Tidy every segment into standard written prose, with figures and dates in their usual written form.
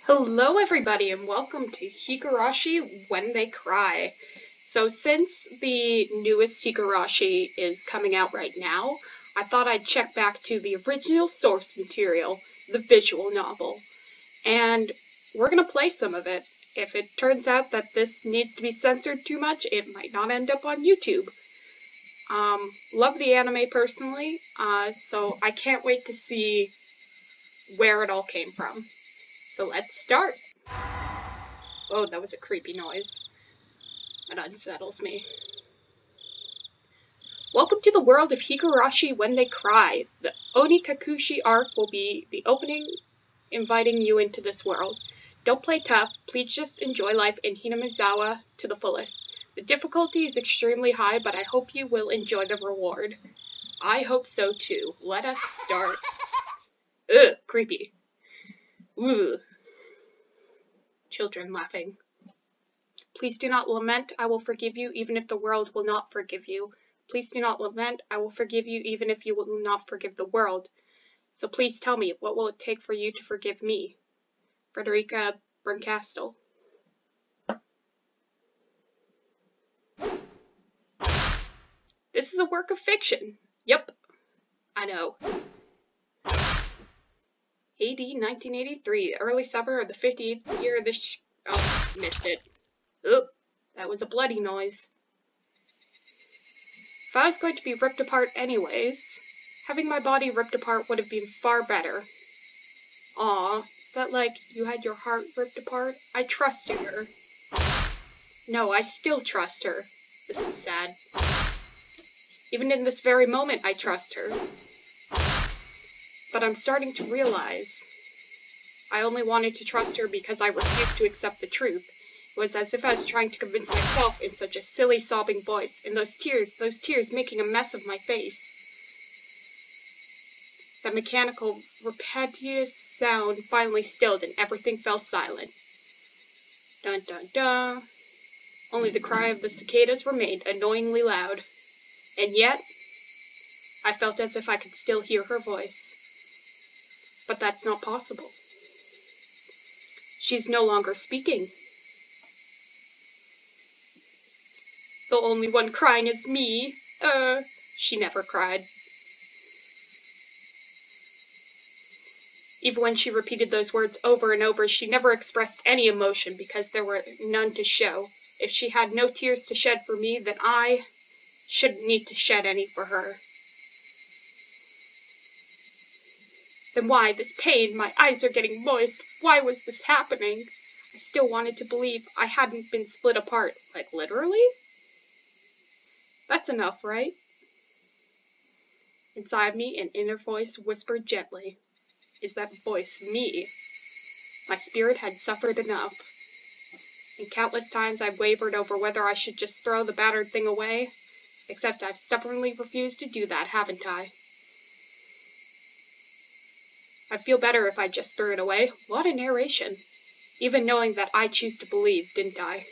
Hello everybody and welcome to Higurashi When They Cry. So since the newest Higurashi is coming out right now, I thought I'd check back to the original source material, the visual novel. And we're going to play some of it. If it turns out that this needs to be censored too much, it might not end up on YouTube. Love the anime personally, so I can't wait to see where it all came from. So let's start. Oh, that was a creepy noise. That unsettles me. Welcome to the world of Higurashi When They Cry. The Onikakushi arc will be the opening, inviting you into this world. Don't play tough, please just enjoy life in Hinamizawa to the fullest. The difficulty is extremely high, but I hope you will enjoy the reward. I hope so too. Let us start. Ugh, creepy. Ugh. Children laughing. Please do not lament, I will forgive you even if the world will not forgive you. Please do not lament, I will forgive you even if you will not forgive the world. So please tell me, what will it take for you to forgive me? Frederica Bernkastel. This is a work of fiction. Yep, I know. AD 1983, early summer of the 50th year of this oh, missed it. Oop, that was a bloody noise. If I was going to be ripped apart anyways, having my body ripped apart would have been far better. Aw, is that like you had your heart ripped apart? I trusted her. No, I still trust her. This is sad. Even in this very moment, I trust her. But I'm starting to realize I only wanted to trust her because I refused to accept the truth. It was as if I was trying to convince myself in such a silly, sobbing voice, and those tears making a mess of my face. That mechanical, repetitive sound finally stilled and everything fell silent. Dun dun dun. Only the cry of the cicadas remained annoyingly loud. And yet, I felt as if I could still hear her voice. But that's not possible. She's no longer speaking. The only one crying is me. She never cried. Even when she repeated those words over and over, she never expressed any emotion because there were none to show. If she had no tears to shed for me, then I shouldn't need to shed any for her. Then why this pain? My eyes are getting moist. Why was this happening? I still wanted to believe I hadn't been split apart. Like, literally? That's enough, right? Inside me, an inner voice whispered gently. Is that voice me? My spirit had suffered enough. And countless times I've wavered over whether I should just throw the battered thing away. Except I've stubbornly refused to do that, haven't I? I'd feel better if I just threw it away. What a narration. Even knowing that I choose to believe, didn't I?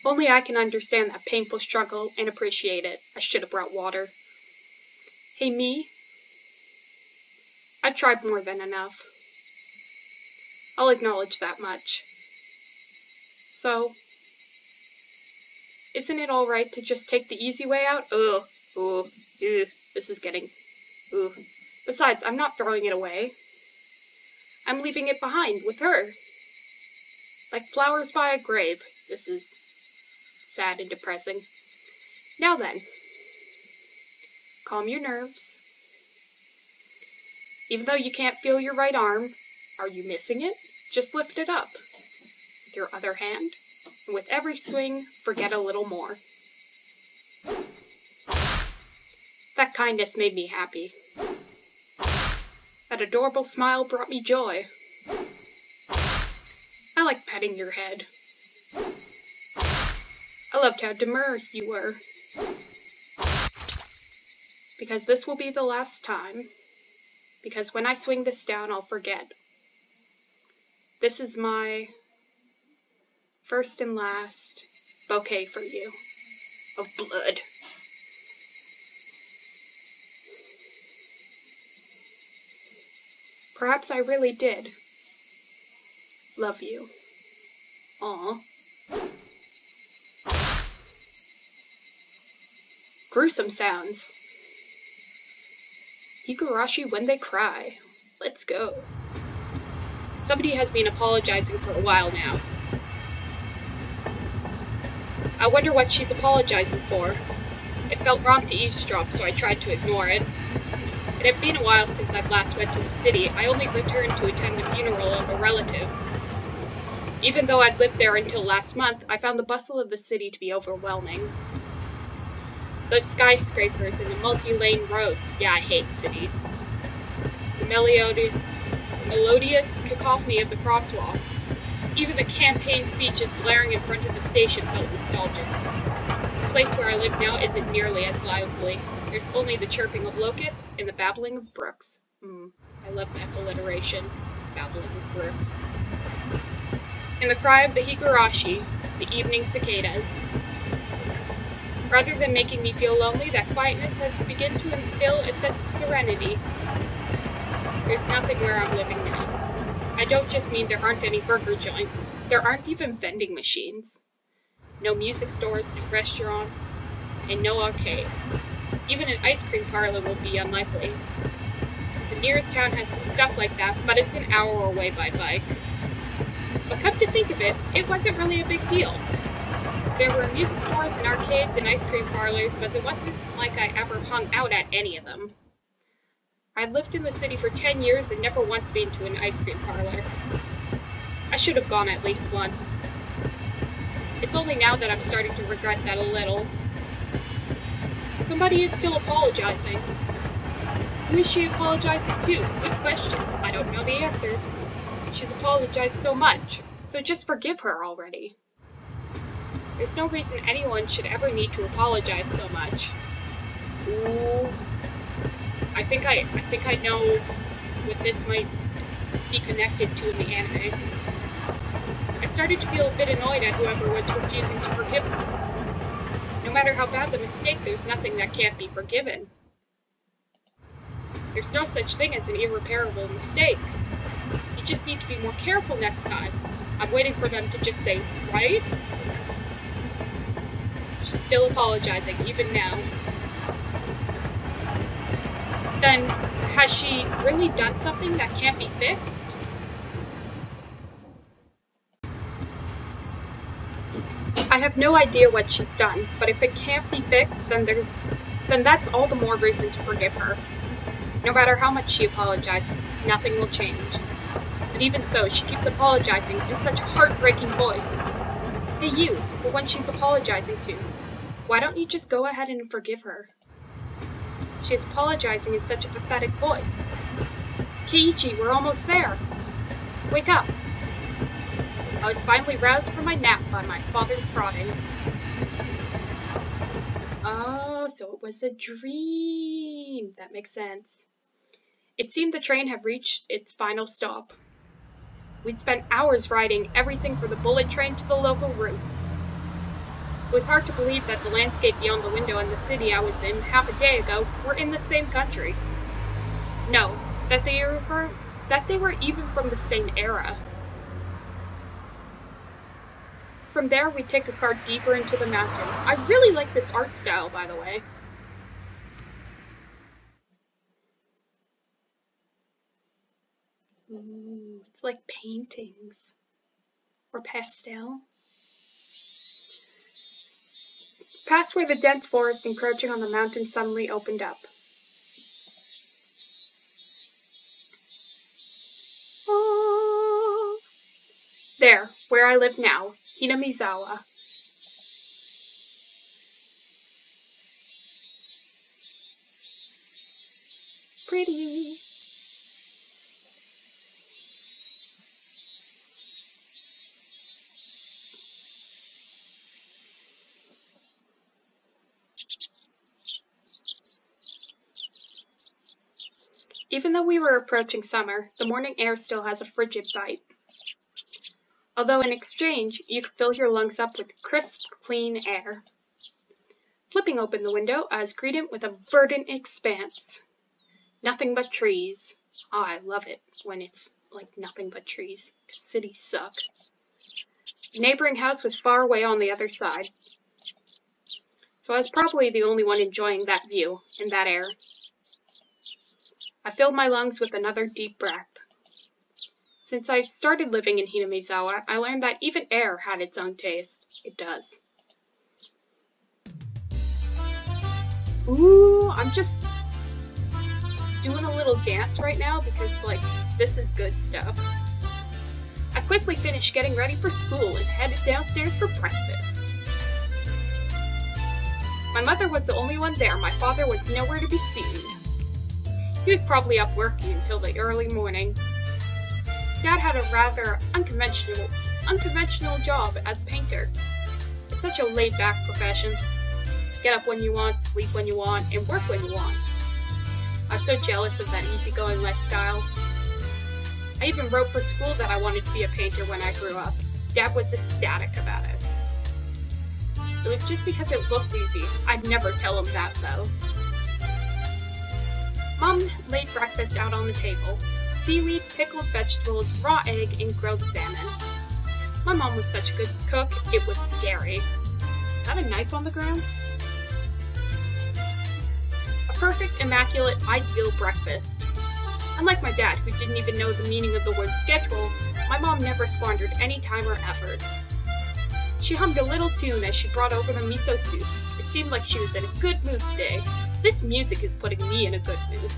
Only I can understand that painful struggle and appreciate it. I should have brought water. Hey, me? I tried more than enough. I'll acknowledge that much. So, isn't it alright to just take the easy way out? This is getting... Ugh. Besides, I'm not throwing it away. I'm leaving it behind with her. Like flowers by a grave. This is sad and depressing. Now then, calm your nerves. Even though you can't feel your right arm, are you missing it? Just lift it up with your other hand, and with every swing, forget a little more. That kindness made me happy. That adorable smile brought me joy. I like petting your head. I loved how demure you were. Because this will be the last time. Because when I swing this down, I'll forget. This is my first and last bouquet for you of blood. Perhaps I really did. Love you. Aw. Gruesome sounds. Higurashi when they cry. Let's go. Somebody has been apologizing for a while now. I wonder what she's apologizing for. It felt wrong to eavesdrop, so I tried to ignore it. It had been a while since I'd last went to the city. I only returned to attend the funeral of a relative. Even though I'd lived there until last month, I found the bustle of the city to be overwhelming. Those skyscrapers and the multi-lane roads. Yeah, I hate cities. The melodious cacophony of the crosswalk. Even the campaign speeches blaring in front of the station felt nostalgic. The place where I live now isn't nearly as lively. There's only the chirping of locusts and the babbling of brooks. I love that alliteration. Babbling of brooks. And the cry of the higurashi, the evening cicadas. Rather than making me feel lonely, that quietness has begun to instill a sense of serenity. There's nothing where I'm living now. I don't just mean there aren't any burger joints. There aren't even vending machines. No music stores, no restaurants, and no arcades. Even an ice cream parlor will be unlikely. The nearest town has some stuff like that, but it's an hour away by bike. But come to think of it, it wasn't really a big deal. There were music stores and arcades and ice cream parlors, but it wasn't like I ever hung out at any of them. I'd lived in the city for 10 years and never once been to an ice cream parlor. I should have gone at least once. It's only now that I'm starting to regret that a little. Somebody is still apologizing. Who is she apologizing to? Good question. I don't know the answer. She's apologized so much, so just forgive her already. There's no reason anyone should ever need to apologize so much. Ooh. I think I know what this might be connected to in the anime. I started to feel a bit annoyed at whoever was refusing to forgive her. No matter how bad the mistake, there's nothing that can't be forgiven. There's no such thing as an irreparable mistake. You just need to be more careful next time. I'm waiting for them to just say, right? She's still apologizing, even now. Then, has she really done something that can't be fixed? I have no idea what she's done, but if it can't be fixed, then that's all the more reason to forgive her. No matter how much she apologizes, nothing will change. But even so, she keeps apologizing in such a heartbreaking voice. Hey you, the one she's apologizing to. Why don't you just go ahead and forgive her? She is apologizing in such a pathetic voice. Keiichi, we're almost there. Wake up. I was finally roused from my nap by my father's prodding. Oh, so it was a dream. That makes sense. It seemed the train had reached its final stop. We'd spent hours riding everything from the bullet train to the local routes. It was hard to believe that the landscape beyond the window and the city I was in half a day ago were in the same country. No, that they were even from the same era. From there, we'd take a car deeper into the mountains. I really like this art style, by the way. Ooh, it's like paintings. Or pastel. Past where the dense forest encroaching on the mountain suddenly opened up. Oh. There, where I live now, Hinamizawa. Pretty. Even though we were approaching summer, the morning air still has a frigid bite. Although in exchange, you could fill your lungs up with crisp, clean air. Flipping open the window, I was greeted with a verdant expanse. Nothing but trees. Oh, I love it when it's like nothing but trees. Cities suck. The neighboring house was far away on the other side, so I was probably the only one enjoying that view and that air. I filled my lungs with another deep breath. Since I started living in Hinamizawa, I learned that even air had its own taste. It does. Ooh, I'm just doing a little dance right now because, like, this is good stuff. I quickly finished getting ready for school and headed downstairs for breakfast. My mother was the only one there. My father was nowhere to be seen. He was probably up working until the early morning. Dad had a rather unconventional job as a painter. It's such a laid-back profession. Get up when you want, sleep when you want, and work when you want. I was so jealous of that easygoing lifestyle. I even wrote for school that I wanted to be a painter when I grew up. Dad was ecstatic about it. It was just because it looked easy. I'd never tell him that, though. Mom laid breakfast out on the table. Seaweed, pickled vegetables, raw egg, and grilled salmon. My mom was such a good cook, it was scary. Is that a knife on the ground? A perfect, immaculate, ideal breakfast. Unlike my dad, who didn't even know the meaning of the word schedule, my mom never squandered any time or effort. She hummed a little tune as she brought over the miso soup. It seemed like she was in a good mood today. This music is putting me in a good mood.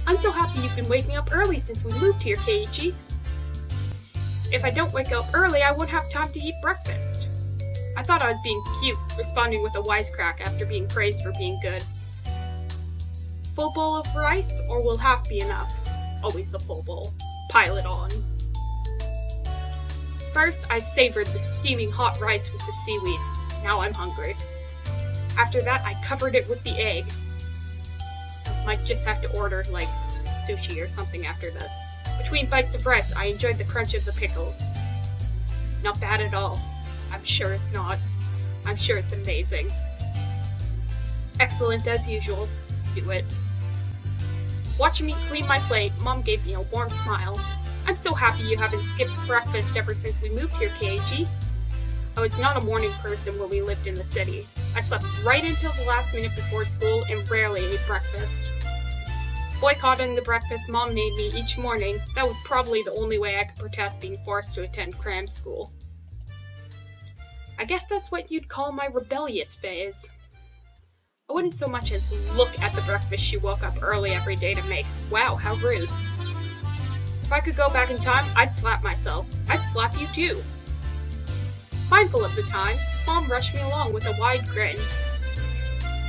I'm so happy you've been waking up early since we moved here, Keiichi. If I don't wake up early, I won't have time to eat breakfast. I thought I was being cute, responding with a wisecrack after being praised for being good. Full bowl of rice, or will half be enough? Always the full bowl. Pile it on. First, I savored the steaming hot rice with the seaweed. Now I'm hungry. After that, I covered it with the egg. I might just have to order, like, sushi or something after this. Between bites of rice, I enjoyed the crunch of the pickles. Not bad at all. I'm sure it's not. I'm sure it's amazing. Excellent as usual. Do it. Watching me clean my plate, Mom gave me a warm smile. I'm so happy you haven't skipped breakfast ever since we moved here, Keiichi. I was not a morning person when we lived in the city. I slept right until the last minute before school and rarely ate breakfast. Boycotting the breakfast Mom made me each morning, that was probably the only way I could protest being forced to attend cram school. I guess that's what you'd call my rebellious phase. I wouldn't so much as look at the breakfast she woke up early every day to make. Wow, how rude. If I could go back in time, I'd slap myself. I'd slap you too. Mindful of the time, Mom rushed me along with a wide grin.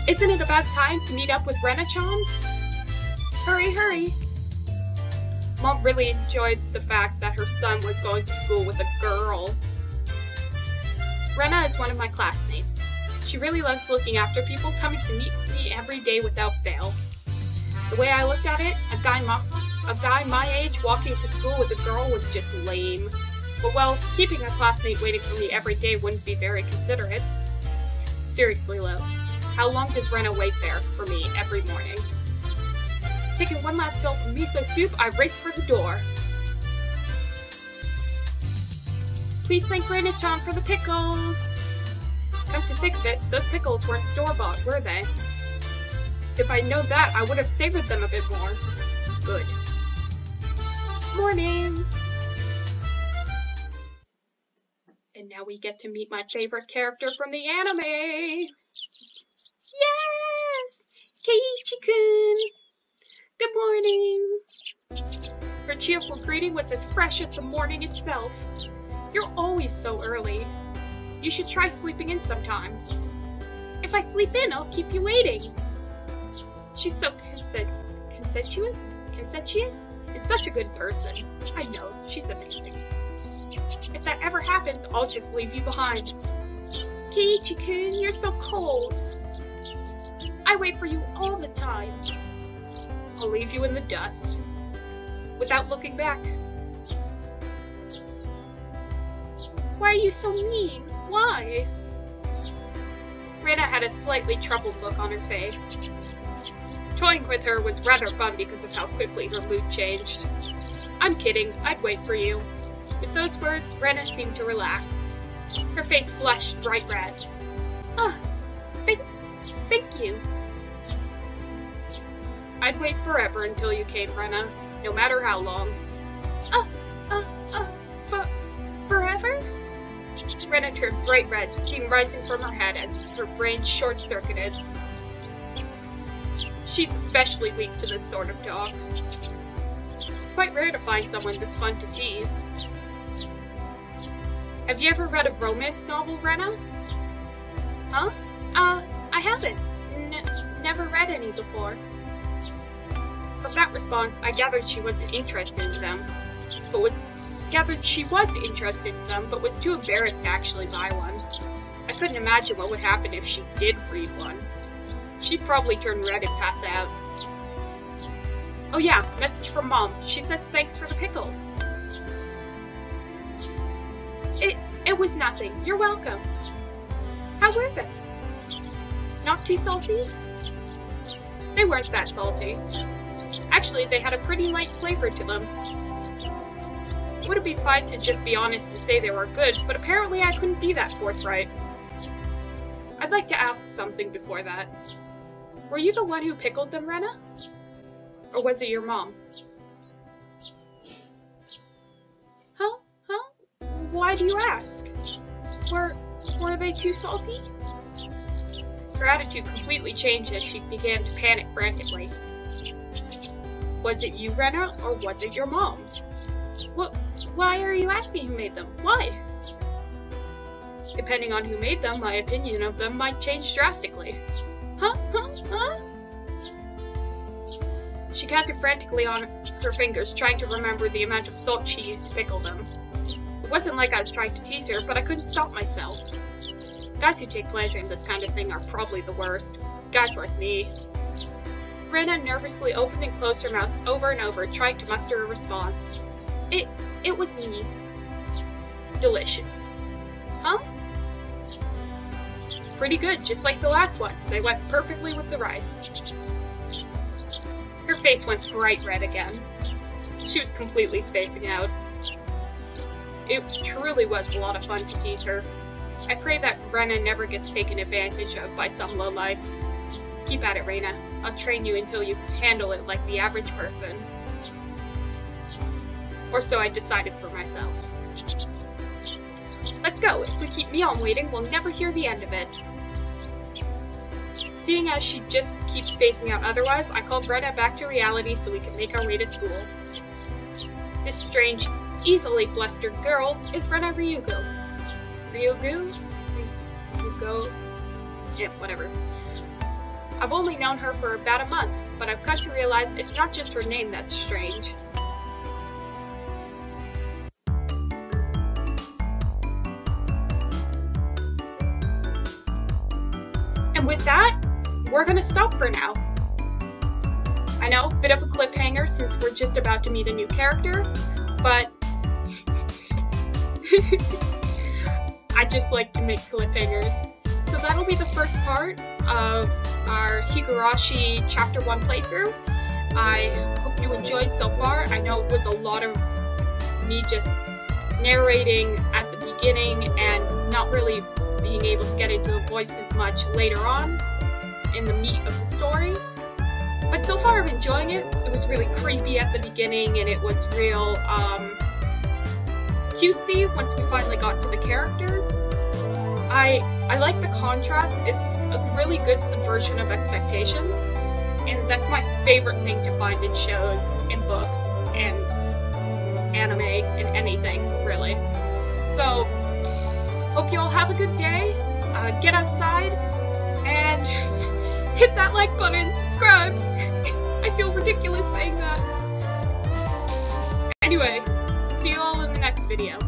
Isn't it about time to meet up with Rena-chan? Hurry, hurry! Mom really enjoyed the fact that her son was going to school with a girl. Rena is one of my classmates. She really loves looking after people, coming to meet me every day without fail. The way I looked at it, a guy my age walking to school with a girl was just lame. But well, keeping a classmate waiting for me every day wouldn't be very considerate. Seriously, Lo, how long does Rena wait there for me every morning? Taking one last gulp of miso soup, I raced for the door. Please thank Rena-chan for the pickles! Come to think of it, those pickles weren't store-bought, were they? If I'd known that, I would have savored them a bit more. Good. Morning! And now we get to meet my favorite character from the anime! Yes! Keiichi-kun! Good morning! Her cheerful greeting was as fresh as the morning itself. You're always so early. You should try sleeping in sometime. If I sleep in, I'll keep you waiting. She's so conscientious and such a good person. I know, she's amazing. If that ever happens, I'll just leave you behind. Keiichi-kun, you're so cold. I wait for you all the time. I'll leave you in the dust. Without looking back. Why are you so mean? Why? Rena had a slightly troubled look on her face. Toying with her was rather fun because of how quickly her mood changed. I'm kidding, I'd wait for you. With those words, Rena seemed to relax. Her face flushed bright red. Thank you. I'd wait forever until you came, Rena, no matter how long. Forever? Rena turned bright red, steam rising from her head as her brain short-circuited. She's especially weak to this sort of dog. It's quite rare to find someone this fun to tease. Have you ever read a romance novel, Rena? Huh? I haven't. Never read any before. From that response, I gathered she wasn't interested in them, but was too embarrassed to actually buy one. I couldn't imagine what would happen if she did read one. She'd probably turn red and pass out. Oh yeah, message from Mom. She says thanks for the pickles. It was nothing. You're welcome. How were they? Not too salty? They weren't that salty. Actually, they had a pretty light flavor to them. Would have been fine to just be honest and say they were good, but apparently I couldn't be that forthright. I'd like to ask something before that. Were you the one who pickled them, Rena? Or was it your mom? Huh? Why do you ask? Were they too salty? Her attitude completely changed as she began to panic frantically. Was it you, Rena, or was it your mom? Why are you asking who made them? Why? Depending on who made them, my opinion of them might change drastically. Huh? She counted frantically on her fingers, trying to remember the amount of salt she used to pickle them. It wasn't like I was trying to tease her, but I couldn't stop myself. Guys who take pleasure in this kind of thing are probably the worst. Guys like me. Rena nervously opened and closed her mouth over and over, trying to muster a response. It was me. Delicious. Huh? Pretty good, just like the last ones. They went perfectly with the rice. Her face went bright red again. She was completely spacing out. It truly was a lot of fun to tease her. I pray that Rena never gets taken advantage of by some lowlife. Keep at it, Rena. I'll train you until you handle it like the average person. Or so I decided for myself. Let's go. If we keep Neon waiting, we'll never hear the end of it. Seeing as she just keeps spacing out otherwise, I called Rena back to reality so we can make our way to school. This strange, easily flustered girl is Rena Ryugo. Ryugo? Yeah, whatever. I've only known her for about a month, but I've come to realize it's not just her name that's strange. And with that, we're gonna stop for now. I know, bit of a cliffhanger since we're just about to meet a new character, but I just like to make cliffhangers. So that'll be the first part of our Higurashi Chapter 1 playthrough. I hope you enjoyed so far. I know it was a lot of me just narrating at the beginning and not really being able to get into the voices much later on in the meat of the story. But so far I'm enjoying it. It was really creepy at the beginning and it was real cutesy once we finally got to the characters. I like the contrast. It's a really good subversion of expectations, and that's my favorite thing to find in shows, in books, and anime, and anything, really. So, hope you all have a good day, get outside, and hit that like button, subscribe! I feel ridiculous saying that. Anyway, see you all in the next video.